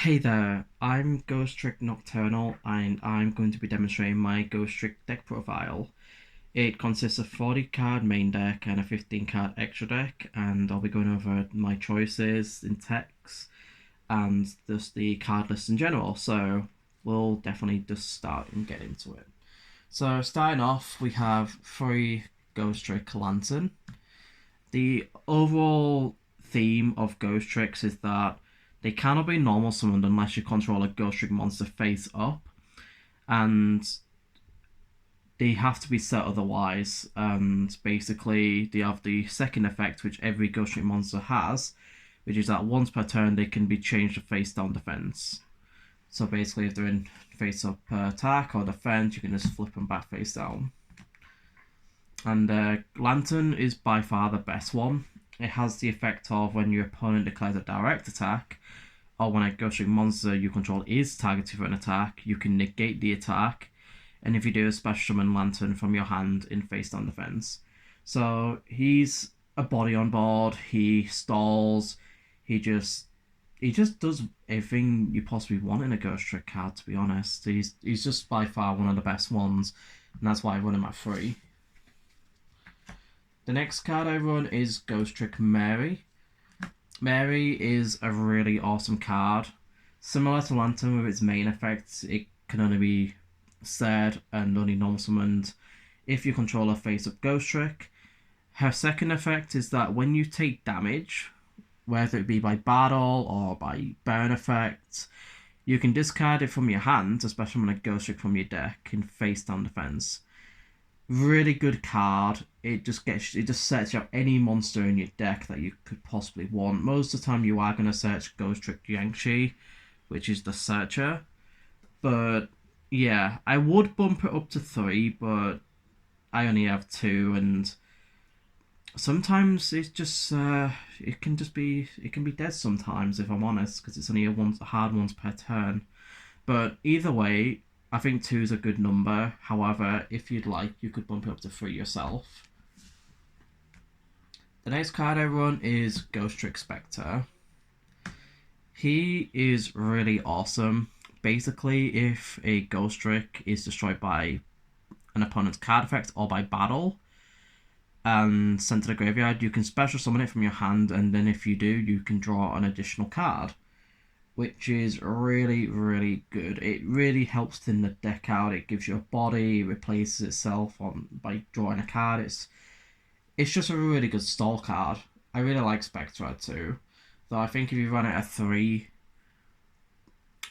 Hey there, I'm Ghostrick Nocturnal and I'm going to be demonstrating my Ghostrick Deck Profile. It consists of 40 card main deck and a 15 card extra deck, and I'll be going over my choices in text and just the card list in general, so we'll definitely just start and get into it. So starting off, we have 3 Ghostrick Lantern. The overall theme of Ghost Tricks is that they cannot be normal summoned unless you control a Ghost Trick monster face up, and they have to be set otherwise. And basically, they have the second effect, which every Ghost Trick monster has, which is that once per turn they can be changed to face down defense. So basically, if they're in face up attack or defense, you can just flip them back face down. And Lantern is by far the best one. It has the effect of when your opponent declares a direct attack, or when a Ghostrick monster you control is targeted for an attack, you can negate the attack, and if you do, a special summon Lantern from your hand in face down defense. So he's a body on board, he stalls, he just does everything you possibly want in a Ghostrick card, to be honest. He's just by far one of the best ones, and that's why I run him at 3. The next card I run is Ghostrick Mary. Mary is a really awesome card. Similar to Lantern with its main effects, it can only be said and only normal summoned if you control a face-up Ghostrick. Her second effect is that when you take damage, whether it be by battle or by burn effect, you can discard it from your hand, especially when a Ghostrick from your deck in face-down defense. Really good card. It just sets up any monster in your deck that you could possibly want. Most of the time you are going to search Ghostrick Yankee, which is the searcher. But yeah, I would bump it up to 3, but I only have 2, and sometimes it's just it can be dead sometimes, if I'm honest, because it's only a hard once per turn. But either way, I think 2 is a good number. However, if you'd like, you could bump it up to 3 yourself. The next card I run is Ghostrick Specter. He is really awesome. Basically, if a Ghostrick is destroyed by an opponent's card effect or by battle and sent to the graveyard, you can special summon it from your hand, and then if you do, you can draw an additional card, which is really, really good. It really helps thin the deck out. It gives you a body, replaces itself by drawing a card. It's just a really good stall card. I really like Spectre too. Though I think if you run it at 3,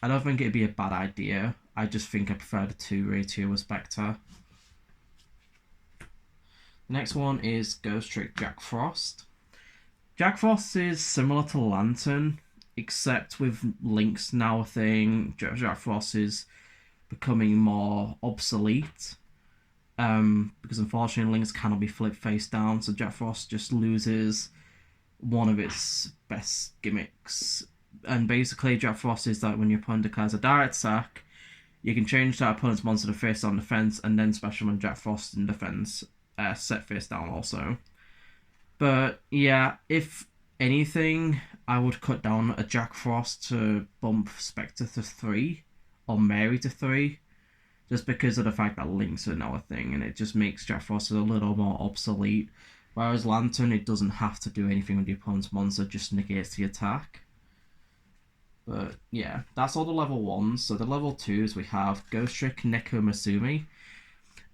I don't think it'd be a bad idea. I just think I prefer the 2 ratio with Spectre. The next one is Ghostrick Jack Frost. Jack Frost is similar to Lantern, except with links now a thing. Jack Frost is becoming more obsolete. Because unfortunately links cannot be flipped face down, so Jack Frost just loses one of its best gimmicks. And basically Jack Frost is that when your opponent declares a direct attack, you can change that opponent's monster to face down defense and then special summon Jack Frost in defense, set face down also. But yeah, if anything, I would cut down a Jack Frost to bump Spectre to 3 or Mary to 3, just because of the fact that links are now a thing, and it just makes Jack Frost a little more obsolete. Whereas Lantern, it doesn't have to do anything with the opponent's monster, just negates the attack. But yeah, that's all the level 1s. So the level 2s, we have Ghostrick Neko Masumi.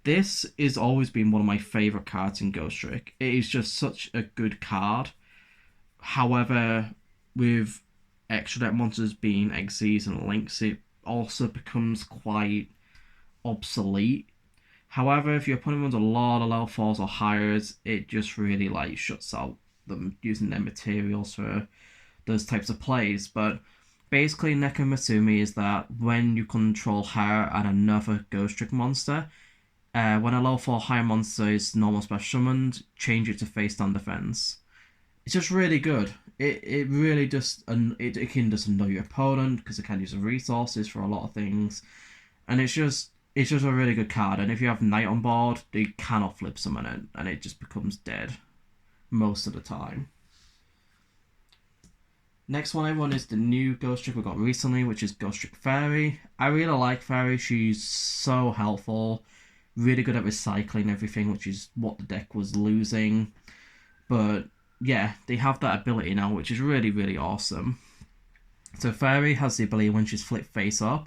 This has always been one of my favourite cards in Ghostrick. It is just such a good card. However, with extra deck monsters being Xyz and links, it also becomes quite obsolete. However, if your opponent runs a lot of level 4s or higher, it just really shuts out them using their materials for those types of plays. But basically, Neko Masumi is that when you control her and another Ghostrick monster, when a level 4 higher monster is normal special summoned, change it to face down defense. It's just really good. It really just it can just annoy your opponent because it can use the resources for a lot of things, and it's just a really good card. And if you have Knight on board, you cannot flip summon it, and it just becomes dead most of the time. Next one, everyone, is the new Ghostrick we got recently, which is Ghostrick Fairy. I really like Fairy. She's so helpful, really good at recycling everything, which is what the deck was losing. But yeah, they have that ability now, which is really, really awesome. So Fairy has the ability when she's flipped face up,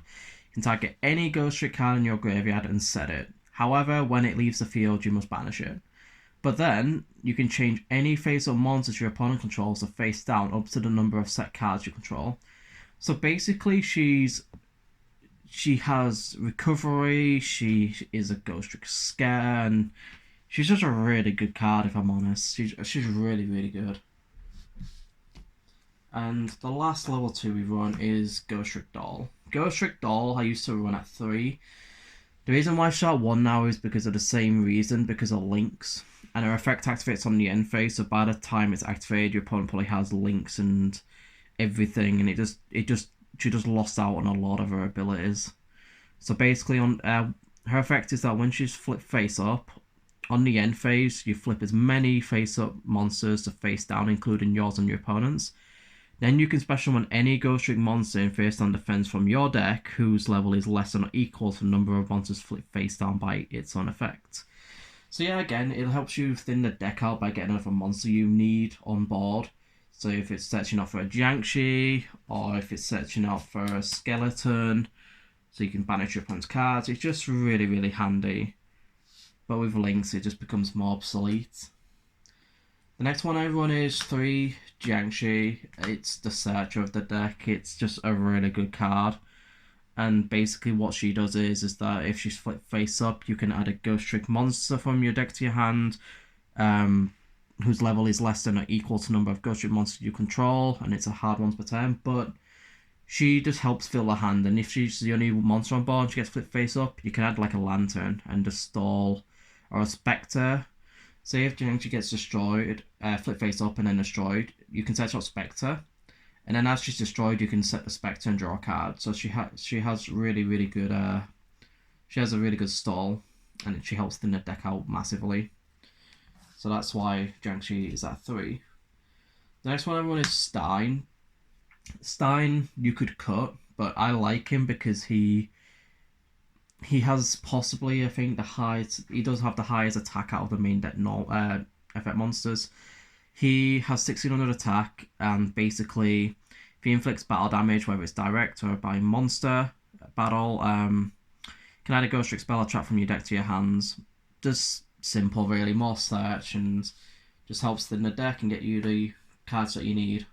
you can target any Ghostrick card in your graveyard and set it. However, when it leaves the field, you must banish it. But then, you can change any face-up monsters your opponent controls to face down up to the number of set cards you control. So basically, she has recovery, she is a Ghostrick Scare, and she's just a really good card, if I'm honest. She's really, really good. And the last level 2 we run is Ghostrick Doll. Ghostrick Doll I used to run at 3. The reason why I shot 1 now is because of the same reason, because of links. And her effect activates on the end phase, so by the time it's activated, your opponent probably has links and everything, and she just lost out on a lot of her abilities. So basically, on her effect is that when she's flipped face up, on the end phase, you flip as many face up monsters to face down, including yours and your opponent's. Then you can special summon any Ghostrick monster in face down defense from your deck, whose level is less than or equal to the number of monsters flipped face down by its own effect. So yeah, again, it helps you thin the deck out by getting another monster you need on board. So if it's searching out for a Jiangshi, or if it's searching out for a Skeleton, so you can banish your opponent's cards, it's just really, really handy. But with links, it just becomes more obsolete. The next one I run is 3 Jiangshi. It's the searcher of the deck. It's just a really good card. And basically what she does is that if she's flipped face up, you can add a Ghostrick monster from your deck to your hand, whose level is less than or equal to the number of Ghostrick monsters you control, and it's a hard one per turn, but she just helps fill the hand, and if she's the only monster on board and she gets flipped face up, you can add like a lantern and a stall or a specter. Say if Jiangshi gets destroyed, flip face up and then destroyed, you can search out Spectre. And then as she's destroyed, you can set the Spectre and draw a card. So she has really, really good she has a really good stall, and she helps thin the deck out massively. So that's why Jiangshi is at 3. The next one I run is Stein. Stein you could cut, but I like him because he has possibly, I think, he does have the highest attack out of the main deck effect monsters. He has 1600 attack, and basically, if he inflicts battle damage, whether it's direct or by monster battle, can add a Ghostrick spell or trap from your deck to your hands. Just simple, really. More search, and just helps thin the deck and get you the cards that you need.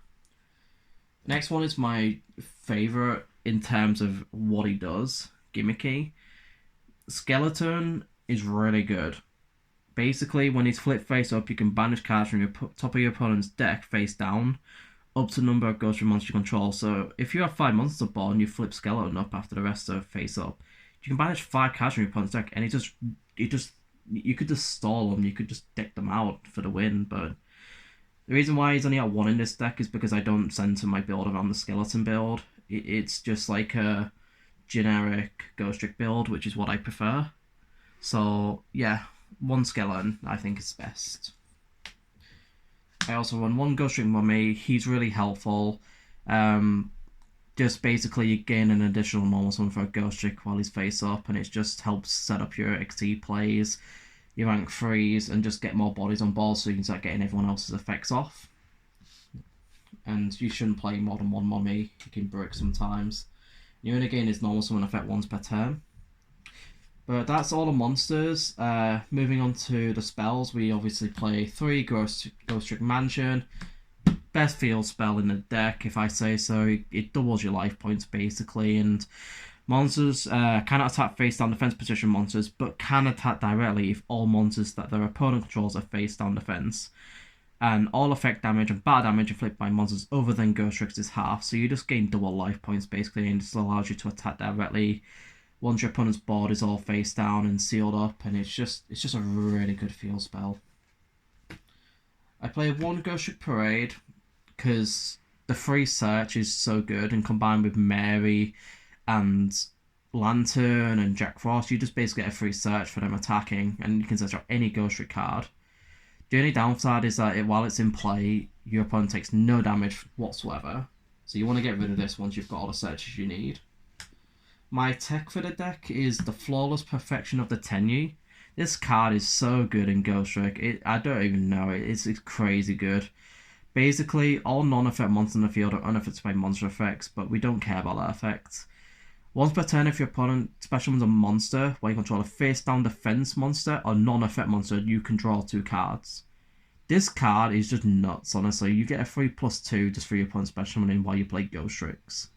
Next one is my favourite in terms of what he does, Gimmicky. Skeleton is really good. Basically, when he's flipped face up, you can banish cards from your top of your opponent's deck face down, up to the number of Ghostrick monsters you control. So if you have 5 monsters on board and you flip Skeleton up after the rest are face up, you can banish 5 cards from your opponent's deck, and you could just stall them, you could just deck them out for the win. But the reason why he's only at 1 in this deck is because I don't center my build around the Skeleton build. It's just like a generic Ghostrick build, which is what I prefer. So yeah, 1 Skeleton I think is best. I also run 1 Ghostrick Mummy. He's really helpful. Just basically you gain an additional normal summon for a Ghostrick while he's face up, and it just helps set up your XT plays, your rank 3s, and just get more bodies on board so you can start getting everyone else's effects off. And you shouldn't play more than 1 Mummy. You can brick sometimes. You only gain his normal summon effect once per turn. But that's all the monsters. Moving on to the spells, we obviously play 3 Ghostrick Mansion. Best field spell in the deck, if I say so. It doubles your life points, basically. And monsters cannot attack face-down defense position monsters, but can attack directly if all monsters that their opponent controls are face-down defense. And all effect damage and battle damage inflicted by monsters other than Ghostricks is half, so you just gain double life points basically, and this allows you to attack directly once your opponent's board is all face down and sealed up, and it's just a really good field spell. I play 1 Ghostrick Parade because the free search is so good, and combined with Mary and Lantern and Jack Frost, you just basically get a free search for them attacking, and you can search out any Ghostrick card. The only downside is that while it's in play, your opponent takes no damage whatsoever. So you want to get rid of this once you've got all the searches you need. My tech for the deck is the Flawless Perfection of the Tenyi. This card is so good in Ghostrick. I don't even know. It's crazy good. Basically, all non-effect monsters in the field are unaffected by monster effects, but we don't care about that effect. Once per turn, if your opponent special summons a monster where you control a face-down defense monster or non-effect monster, you can draw 2 cards. This card is just nuts, honestly. You get a 3+2 just for your opponent's special summoning while you play Ghostricks.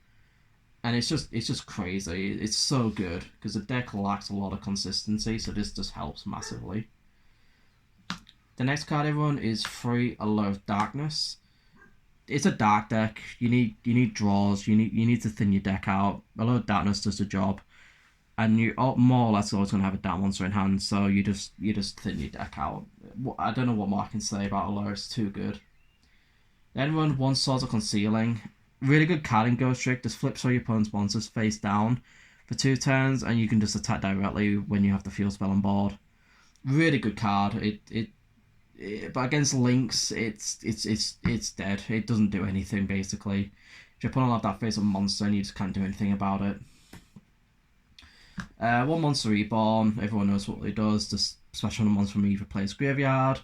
And it's just crazy. It's so good because the deck lacks a lot of consistency, so this just helps massively. The next card, everyone, is 3 Allure of Darkness. It's a dark deck. You need draws. You need to thin your deck out. Allure of Darkness does the job, and you more or less always gonna have a dark monster in hand. So you just thin your deck out. I don't know what more I can say about Allure. It's too good. Then run 1 Swords of Concealing. Really good card in Ghostrick. Just flips all your opponent's monsters face down for 2 turns, and you can just attack directly when you have the field spell on board. Really good card. But against links, it's dead. It doesn't do anything basically. If your opponent will have that face up monster, and you just can't do anything about it. 1 Monster Reborn. Everyone knows what it does. Just special on a monster from either player's graveyard.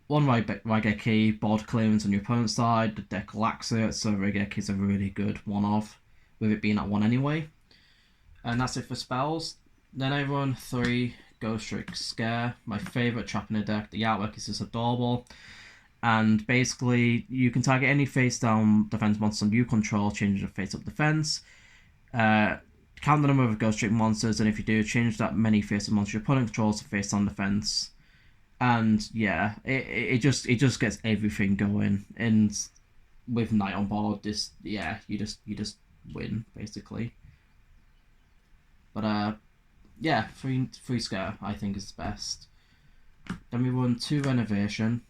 1 Raigeki, board clearance on your opponent's side. The deck lacks it, so Raigeki is a really good one-off, with it being at 1 anyway. And that's it for spells. Then I run 3 Ghostrick Scare, my favourite trap in the deck. The artwork is just adorable. And basically, you can target any face-down defense monster you control, changing the face-up defense. Count the number of Ghostrick monsters, and if you do, change that many face-up monsters your opponent controls to face-down defense. And yeah, it just gets everything going. And with Knight on board, you just win basically. But yeah, free scare I think is best. Then we run 2 Renovation.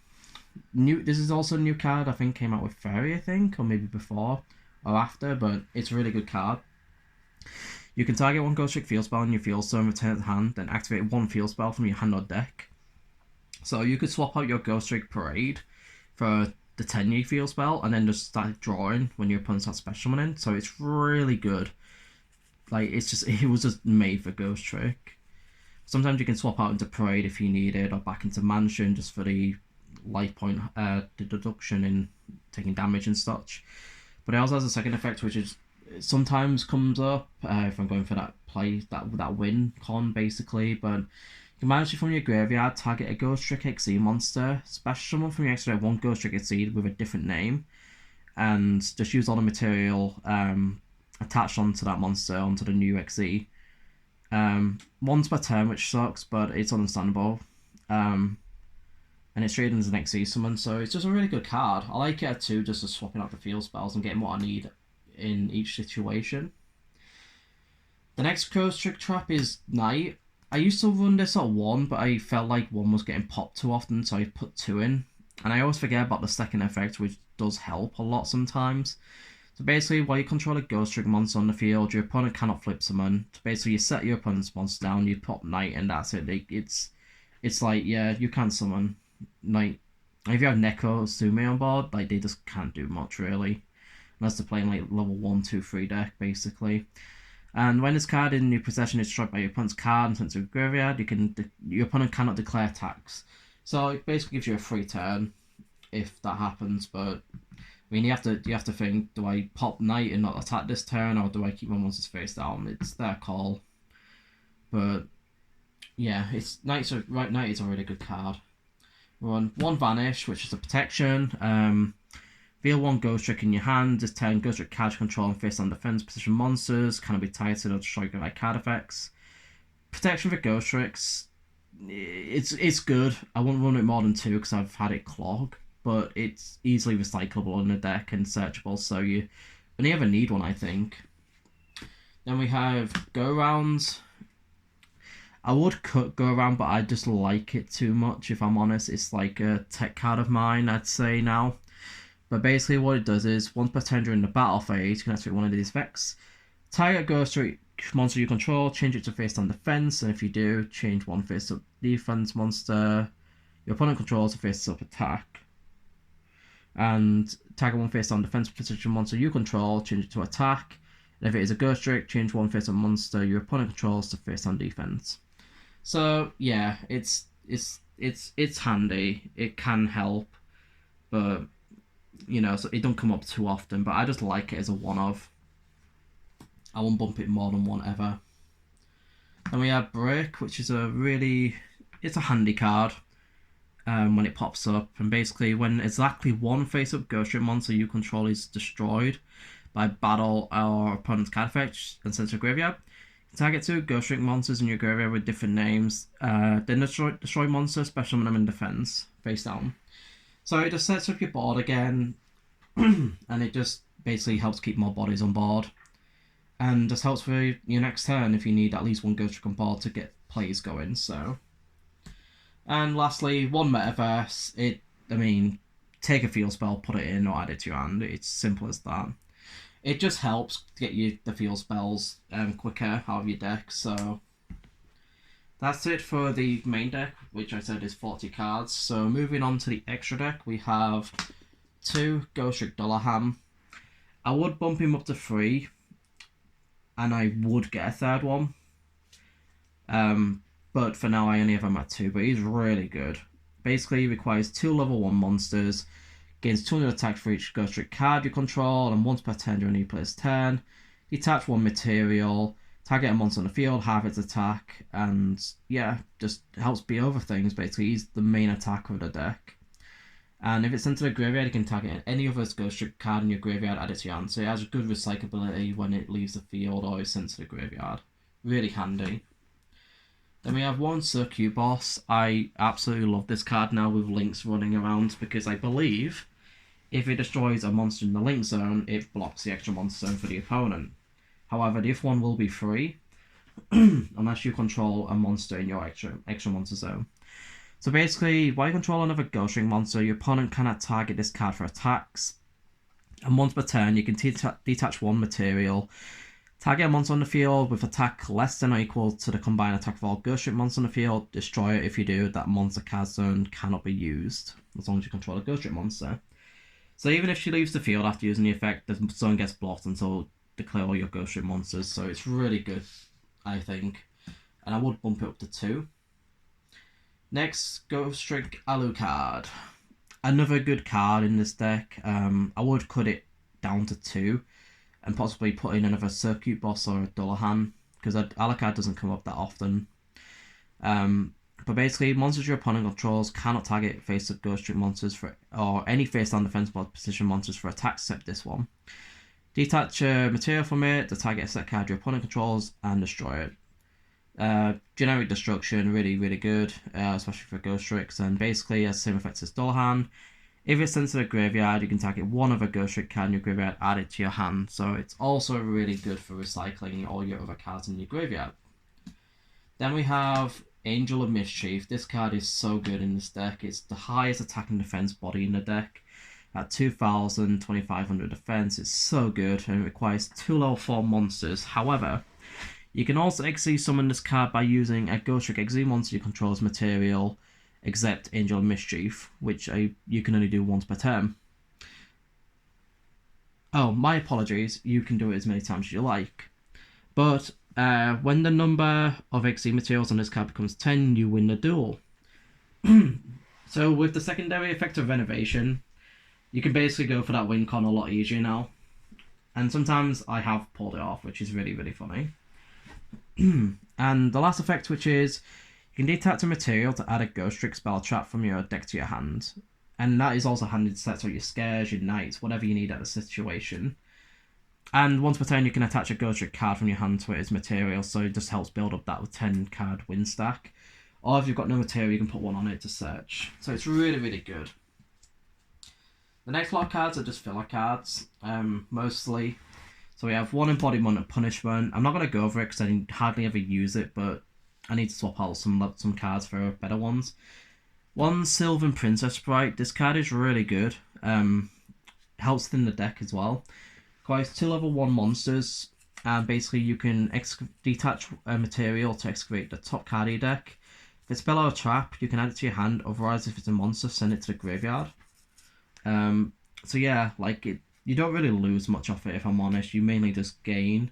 This is also a new card. I think came out with Fairy, I think, or maybe before or after, but it's a really good card. You can target 1 Ghostrick field spell in your field zone, return it to hand, then activate 1 field spell from your hand or deck. So you could swap out your Ghostrick Parade for the Tenyi field spell and then just start drawing when your opponent starts special summoning. So it's really good. Like, it was just made for Ghostrick. Sometimes you can swap out into Parade if you need it, or back into Mansion just for the life point, the deduction in taking damage and such. But it also has a second effect, which is sometimes comes up if I'm going for that that win con basically. But you can manage it from your graveyard, target a Ghostrick XE monster, special summon from your extra 1 Ghostrick XE with a different name, and just use all the material attached onto that monster, onto the new XE. Once per turn, which sucks, but it's understandable. And it's treated as an XE summon, so it's just a really good card. I like it too, just for swapping out the field spells and getting what I need in each situation. The next Ghostrick trap is Knight. I used to run this at 1, but I felt like 1 was getting popped too often, so I put 2 in. And I always forget about the second effect, which does help a lot sometimes. So basically, while you control a Ghostrick monster on the field, your opponent cannot flip summon. So basically, you set your opponent's monster down, you pop Knight, and that's it. It's like, yeah, you can summon. Like, if you have Neko Sume on board, like, they just can't do much, really. Unless they're playing, like, level 1, 2, 3 deck, basically. And when this card in your possession is destroyed by your opponent's card and sent to a graveyard, your opponent cannot declare attacks. So it basically gives you a free turn if that happens. But I mean, you have to think: do I pop Knight and not attack this turn, or do I keep my monsters face down? It's their call. But yeah, Knight is a really good card. Run 1 Vanish, which is a protection. Reveal 1 Ghostrick in your hand. This turn, Ghostrick card control and face on defense position monsters cannot be titled or destroyed by card effects. Protection for Ghostricks, it's good. I won't run it more than 2 because I've had it clog, but it's easily recyclable in the deck and searchable, so you only ever need 1, I think. Then we have Go Rounds. I would cut Go Around, but I just like it too much, if I'm honest. It's like a tech card of mine, I'd say now. But basically what it does is, once per turn during the battle phase, you can activate 1 of these effects. Target a Ghostrick monster you control, change it to face down defense, and if you do, change 1 face up defense monster your opponent controls to face up attack. And target one face down defense position monster you control, change it to attack. And if it is a Ghostrick, change one face down monster your opponent controls to face down defense. So yeah, it's handy. It can help, but you know, so it don't come up too often. But I just like it as a one-of. I won't bump it more than one ever. Then we have Break, which is it's a handy card. When it pops up, and basically when exactly one face-up Ghostrick monster you control is destroyed by battle or opponent's card effect and sent to a graveyard, target 2 Ghostrick monsters in your graveyard with different names, then destroy monster, special them in defense, face down. So it just sets up your board again, and it just basically helps keep more bodies on board, and just helps for your next turn if you need at least one Ghostrick on board to get plays going. So. And lastly, one Metaverse. Take a field spell, put it in, or add it to your hand. It's simple as that. It just helps to get you the field spells quicker out of your deck. So that's it for the main deck, which I said is 40 cards. So moving on to the extra deck, we have 2 Ghostrick Doll. I would bump him up to 3, and I would get a third one. But for now I only have him at 2, but he's really good. Basically, he requires 2 level 1 monsters, gains 200 attack for each Ghostrick card you control, and once per turn during each player's turn. Detach 1 material, target a monster on the field, half its attack, and yeah, just helps beat over things. Basically, he's the main attacker of the deck. And if it's sent to the graveyard, you can target any other Ghostrick card in your graveyard, add it to your hand. So it has good recyclability when it leaves the field or is sent to the graveyard. Really handy. Then we have 1 Circuit Boss. I absolutely love this card now with links running around, because I believe if it destroys a monster in the link zone, it blocks the extra monster zone for the opponent. However, this one will be free unless you control a monster in your extra monster zone. So basically, while you control another Ghostrick monster, your opponent cannot target this card for attacks. And once per turn, you can detach 1 material. Target a monster on the field with attack less than or equal to the combined attack of all Ghostrick monsters on the field. Destroy it. If you do, that monster card zone cannot be used, as long as you control a Ghostrick monster. So even if she leaves the field after using the effect, the zone gets blocked until declare all your Ghostrick monsters. So it's really good, I think. And I would bump it up to 2. Next, Ghostrick Alucard. Another good card in this deck. I would cut it down to 2. And possibly put in another Circuit Boss or a Dullahan, because Alucard doesn't come up that often. But basically, monsters your opponent controls cannot target face-up Ghostrick monsters or any face-down defense position monsters for attacks except this one. Detach material from it to target a set card your opponent controls and destroy it. Generic destruction, really, really good, especially for Ghostricks, and basically has the same effects as Dullahan. If it's sent to the graveyard, you can target 1 other Ghostrick card in your graveyard, add it to your hand. So it's also really good for recycling all your other cards in your graveyard. Then we have Angel of Mischief. This card is so good in this deck. It's the highest attack and defense body in the deck. At 2,000, 2,500 defense. It's so good, and it requires 2 level 4 monsters. However, you can also XZ summon this card by using a Ghostrick XZ monster you control as material, except Angel of Mischief, which you can only do once per turn. Oh, my apologies, you can do it as many times as you like. But when the number of XZ materials on this card becomes 10, you win the duel. So with the secondary effect of Renovation, you can basically go for that win con a lot easier now. And sometimes I have pulled it off, which is really, really funny. And the last effect, which is you can detach a material to add a Ghostrick spell trap from your deck to your hand. And that is also handy to set out your scares, your knights, whatever you need at the situation. And once per turn, you can attach a Ghostrick card from your hand to it as material, so it just helps build up that 10 card win stack. Or if you've got no material, you can put 1 on it to search. So it's really, really good. The next lot of cards are just filler cards, mostly. So we have 1 Embodiment of Punishment. I'm not going to go over it because I hardly ever use it, but I need to swap out some cards for better ones. 1 Sylvan Princess Sprite. This card is really good. Helps thin the deck as well. Requires 2 level 1 monsters. And basically you can detach a material to excavate the top card of your deck. If it's spell or a trap, you can add it to your hand. Otherwise, if it's a monster, send it to the graveyard. So yeah, like you don't really lose much off it if I'm honest. You mainly just gain.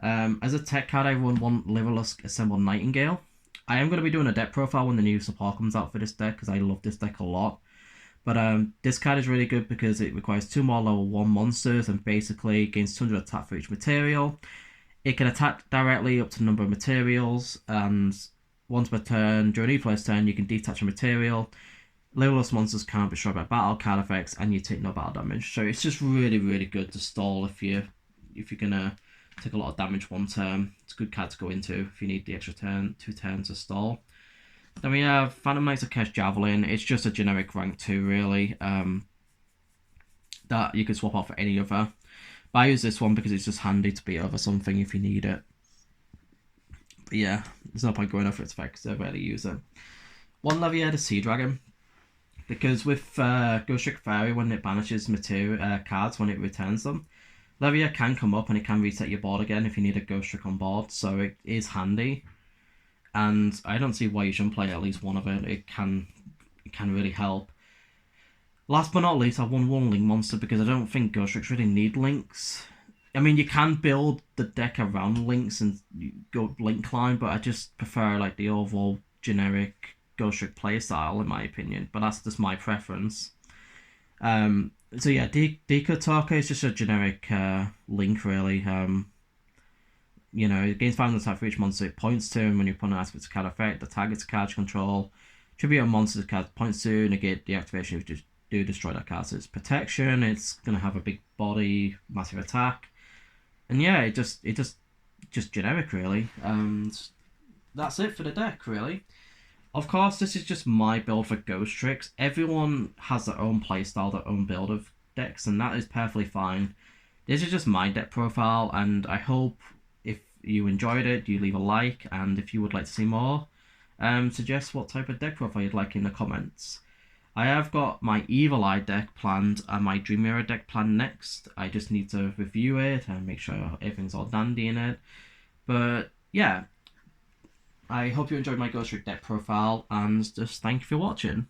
As a tech card, I run one Liverless Assembled Nightingale. I am going to be doing a deck profile when the new support comes out for this deck because I love this deck a lot. But this card is really good because it requires 2 more level 1 monsters and basically gains 200 attack for each material. It can attack directly up to the number of materials, and once per turn, during each player's turn, you can detach a material. Levelless monsters can't be destroyed by battle card effects, and you take no battle damage. So it's just really, really good to stall if you're gonna take a lot of damage one turn. It's a good card to go into if you need the extra 2 turns to stall. Then we have Phantom Knights of Kesh Javelin. It's just a generic rank 2, really, that you can swap out for any other. But I use this one because it's just handy to be over something if you need it. But yeah, there's no point going over its effects because I rarely use it. One Levier the Sea Dragon. Because with Ghostrick Fairy, when it banishes cards when it returns them, Levier can come up and it can reset your board again if you need a Ghostrick on board, so it is handy. And I don't see why you shouldn't play at least one of it. It can really help. Last but not least, I won one Link monster because I don't think Ghostricks really need links. I mean, you can build the deck around links and go link climb, but I just prefer like the overall generic Ghostrick playstyle in my opinion. But that's just my preference. So yeah, Deco Talker is just a generic link really. You know, it gains 500 attack for each monster it points to, and when you put an aspect card effect, the target's card control. Tribute a monster the card points to, negate the activation if you do destroy that card. So it's protection, it's gonna have a big body, massive attack. And yeah, it just generic really. And that's it for the deck really. Of course, this is just my build for Ghostricks. Everyone has their own playstyle, their own build of decks, and that is perfectly fine. This is just my deck profile, and I hope if you enjoyed it, you leave a like, and if you would like to see more, suggest what type of deck profile you'd like in the comments. I have got my Evil Eye deck planned and my Dream Mirror deck planned next. I just need to review it and make sure everything's all dandy in it. But yeah, I hope you enjoyed my Ghostrick deck profile, and just thank you for watching.